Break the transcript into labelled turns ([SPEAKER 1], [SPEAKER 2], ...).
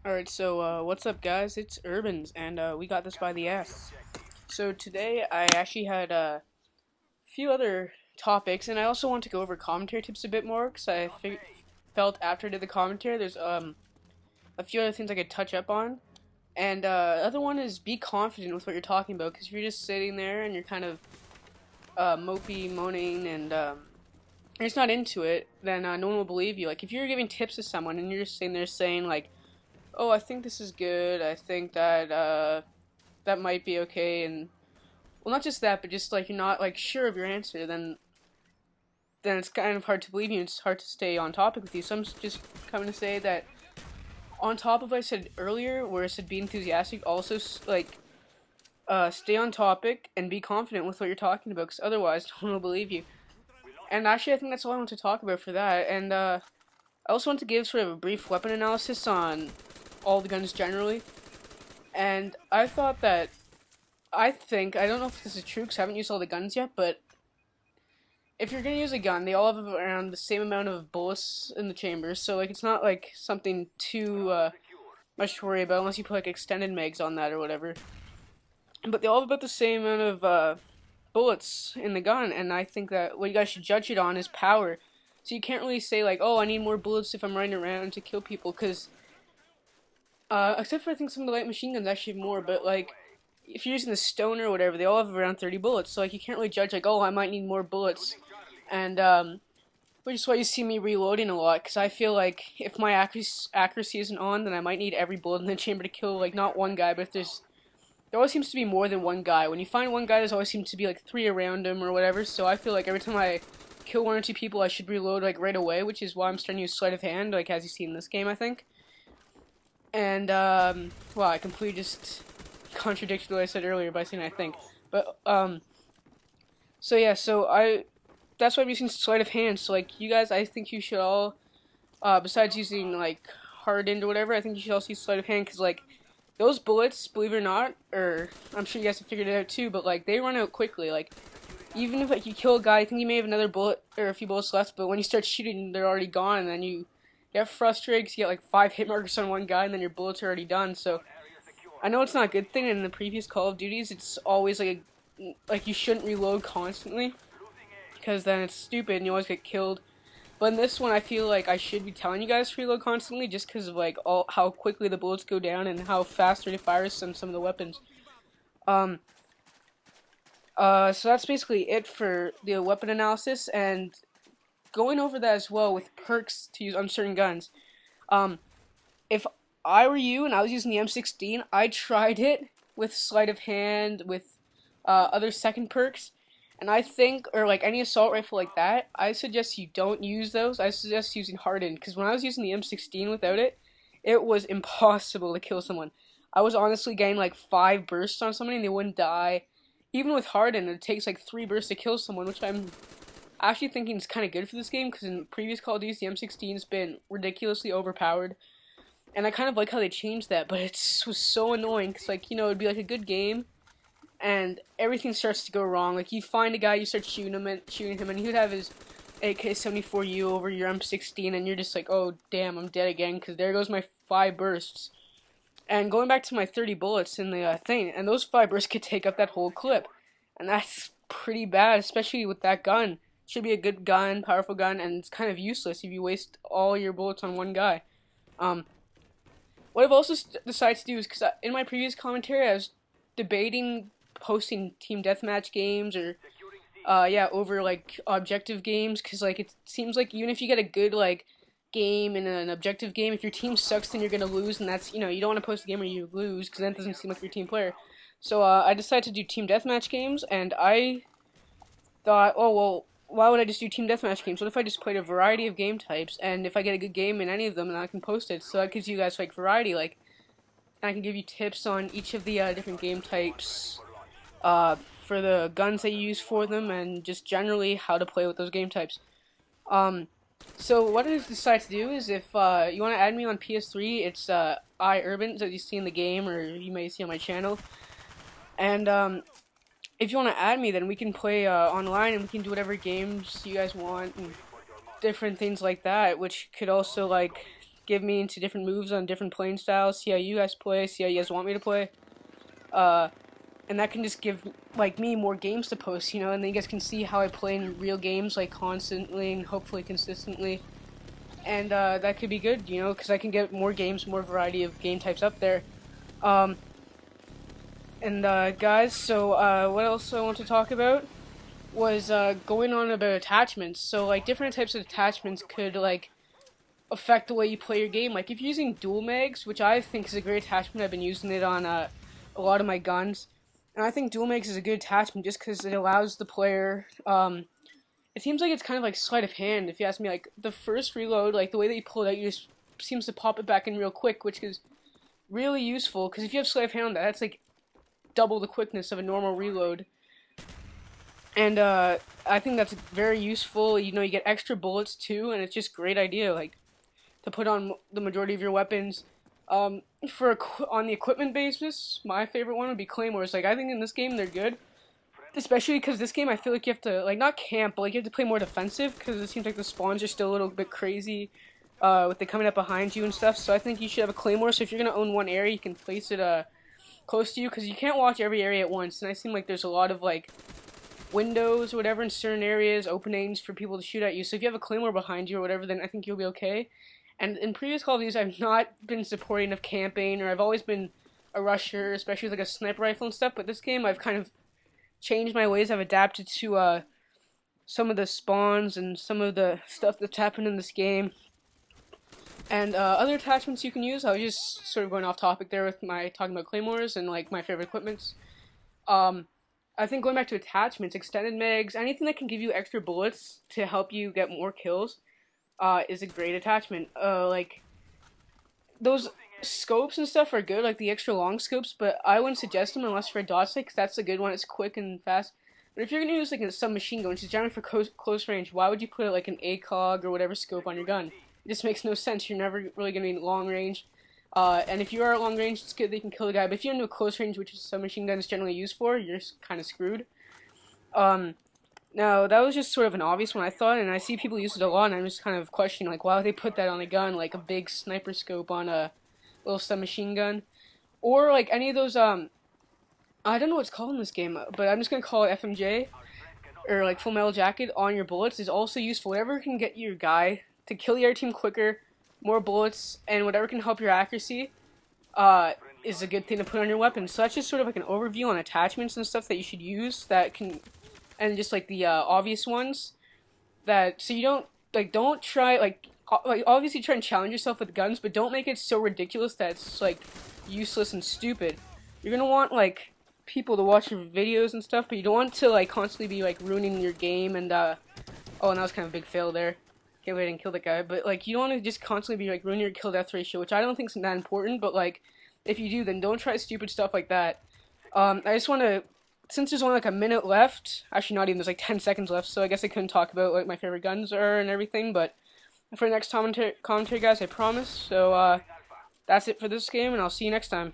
[SPEAKER 1] Alright, so what's up guys, it's iUrBaNz, and we got this by the ass. So today I actually had a few other topics, and I also want to go over commentary tips a bit more, because felt after I did the commentary there's a few other things I could touch up on. And the other one is be confident with what you're talking about, because if you're just sitting there and you're kind of mopey, moaning, and you're just not into it, then no one will believe you. Like, if you're giving tips to someone and you're just sitting there saying, like, oh, I think this is good, I think that, that might be okay, and, well, not just that, but just, like, you're not, like, sure of your answer, then it's kind of hard to believe you, and it's hard to stay on topic with you. So I'm just coming to say that, on top of what I said earlier, where I said be enthusiastic, also, like, stay on topic, and be confident with what you're talking about, because otherwise, no one will believe you. And actually, I think that's all I want to talk about for that, and, I also want to give sort of a brief weapon analysis on all the guns generally. And I thought that, I don't know if this is true because I haven't used all the guns yet, but if you're going to use a gun, they all have around the same amount of bullets in the chambers, so like it's not like something too much to worry about unless you put like extended mags on that or whatever. But they all have about the same amount of bullets in the gun, and I think that what you guys should judge it on is power. So you can't really say like, oh, I need more bullets if I'm running around to kill people, because except for I think some of the light machine guns actually have more, but like, if you're using the stone or whatever, they all have around 30 bullets, so like, you can't really judge like, oh, I might need more bullets, and which is why you see me reloading a lot, because I feel like if my accuracy isn't on, then I might need every bullet in the chamber to kill, like, not one guy, but if there always seems to be more than one guy. When you find one guy, there's always seems to be like 3 around him or whatever, so I feel like every time I kill 1 or 2 people, I should reload like right away, which is why I'm starting to use sleight of hand, like as you see in this game, I think. And, well, I completely just contradicted what I said earlier by saying I think. But, so yeah, that's why I'm using sleight of hand. So, like, you guys, I think you should all, besides using, like, hardened or whatever, I think you should also use sleight of hand, because, like, those bullets, believe it or not, or I'm sure you guys have figured it out too, but, like, they run out quickly. Like, even if, like, you kill a guy, I think you may have another bullet, or a few bullets left, but when you start shooting, they're already gone, and then you get frustrated because you get like 5 hit markers on one guy and then your bullets are already done. So I know it's not a good thing. In the previous Call of Duties, it's always like you shouldn't reload constantly, because then it's stupid and you always get killed. But in this one, I feel like I should be telling you guys to reload constantly, just because of like how quickly the bullets go down and how fast rate of fire is on some of the weapons. So that's basically it for the weapon analysis, and going over that as well with perks to use on certain guns. If I were you and I was using the M16, I tried it with sleight of hand, with other second perks, and I think, or like any assault rifle like that, I suggest you don't use those. I suggest using hardened, because when I was using the M16 without it, it was impossible to kill someone. I was honestly getting like 5 bursts on somebody and they wouldn't die. Even with hardened, it takes like 3 bursts to kill someone, which I'm actually thinking it's kind of good for this game, because in previous Call of Duty, the M16 has been ridiculously overpowered, and I kind of like how they changed that, but it was so annoying, because, like, you know, it'd be like a good game, and everything starts to go wrong. Like, you find a guy, you start shooting him, and he would have his AK-74U over your M16, and you're just like, oh, damn, I'm dead again, because there goes my 5 bursts. And going back to my 30 bullets in the thing, and those 5 bursts could take up that whole clip, and that's pretty bad, especially with that gun. Should be a good gun, powerful gun, and it's kind of useless if you waste all your bullets on one guy. What I've also decided to do is, because in my previous commentary I was debating posting team deathmatch games, or yeah, over like objective games, because like it seems like even if you get a good like game in an objective game, if your team sucks then you're gonna lose, and that's, you know, you don't want to post a game where you lose, because then it doesn't seem like you're a team player. So I decided to do team deathmatch games, and I thought, oh well, why would I just do team deathmatch games? What if I just played a variety of game types, and if I get a good game in any of them, then I can post it. So that gives you guys like variety, like, and I can give you tips on each of the different game types, for the guns that you use for them, and just generally how to play with those game types. So what I decided to do is, if you want to add me on PS3, it's iUrBaNz, as you see in the game, or you may see on my channel. And if you want to add me, then we can play online, and we can do whatever games you guys want, and different things like that, which could also, like, give me into different moves on different playing styles, see how you guys play, see how you guys want me to play. And that can just give, like, me more games to post, you know, and then you guys can see how I play in real games, like, constantly and hopefully consistently. And that could be good, you know, because I can get more games, more variety of game types up there. Guys, so what else I want to talk about was going on about attachments. So, like, different types of attachments could, like, affect the way you play your game. Like, if you're using dual mags, which I think is a great attachment, I've been using it on a lot of my guns. And I think dual mags is a good attachment just because it allows the player, it seems like it's kind of like sleight of hand, if you ask me. Like, the first reload, like, the way that you pull it out, you just seems to pop it back in real quick, which is really useful, because if you have sleight of hand on that, that's like double the quickness of a normal reload. And I think that's very useful. You know, you get extra bullets too, and it's just a great idea, like, to put on the majority of your weapons. On the equipment basis, my favorite one would be claymores. Like, I think in this game they're good, especially because this game I feel like you have to, like, not camp, but like you have to play more defensive, because it seems like the spawns are still a little bit crazy with the coming up behind you and stuff. So I think you should have a claymore. So if you're gonna own one area, you can place it close to you, because you can't watch every area at once. And I seem like there's a lot of, like, windows or whatever in certain areas, openings for people to shoot at you. So if you have a claymore behind you or whatever, then I think you'll be okay. And in previous Call of Duty, I've not been supporting of camping, or I've always been a rusher, especially with, like, a sniper rifle and stuff. But this game, I've kind of changed my ways. I've adapted to some of the spawns and some of the stuff that's happened in this game. And other attachments you can use, I was just sort of going off topic there with my talking about claymores and, like, my favorite equipments. I think going back to attachments, extended mags, anything that can give you extra bullets to help you get more kills is a great attachment. Like, those scopes and stuff are good, like the extra long scopes, but I wouldn't suggest them unless for a dot sight, because that's a good one. It's quick and fast. But if you're going to use, like, a submachine gun, which is generally for close range, why would you put, like, an ACOG or whatever scope on your gun? It just makes no sense. You're never really going to be long range. And if you are at long range, it's good that you can kill the guy. But if you're into a close range, which is submachine gun is generally used for, you're kind of screwed. Now, that was just sort of an obvious one, I thought, and I see people use it a lot, and I'm just kind of questioning, like, why would they put that on a gun, like a big sniper scope on a little submachine gun? Or, like, any of those, I don't know what it's called in this game, but I'm just going to call it FMJ, or, like, full metal jacket on your bullets is also useful. Whatever can get your guy to kill the other team quicker, more bullets, and whatever can help your accuracy, is a good thing to put on your weapon. So that's just sort of like an overview on attachments and stuff that you should use that can, and just like the obvious ones that, so you don't try, like obviously try and challenge yourself with guns, but don't make it so ridiculous that it's like useless and stupid. You're gonna want, like, people to watch your videos and stuff, but you don't want to, like, constantly be, like, ruining your game. And oh, and that was kind of a big fail there. Can't believe I didn't kill that guy. But, like, you don't want to just constantly be, like, ruining your kill death ratio, which I don't think is that important, but, like, if you do, then don't try stupid stuff like that. I just want to, since there's only, like, a minute left, actually not even, there's, like, 10 seconds left, so I guess I couldn't talk about, like, my favorite guns are and everything, but for the next commentary, guys, I promise. So, that's it for this game, and I'll see you next time.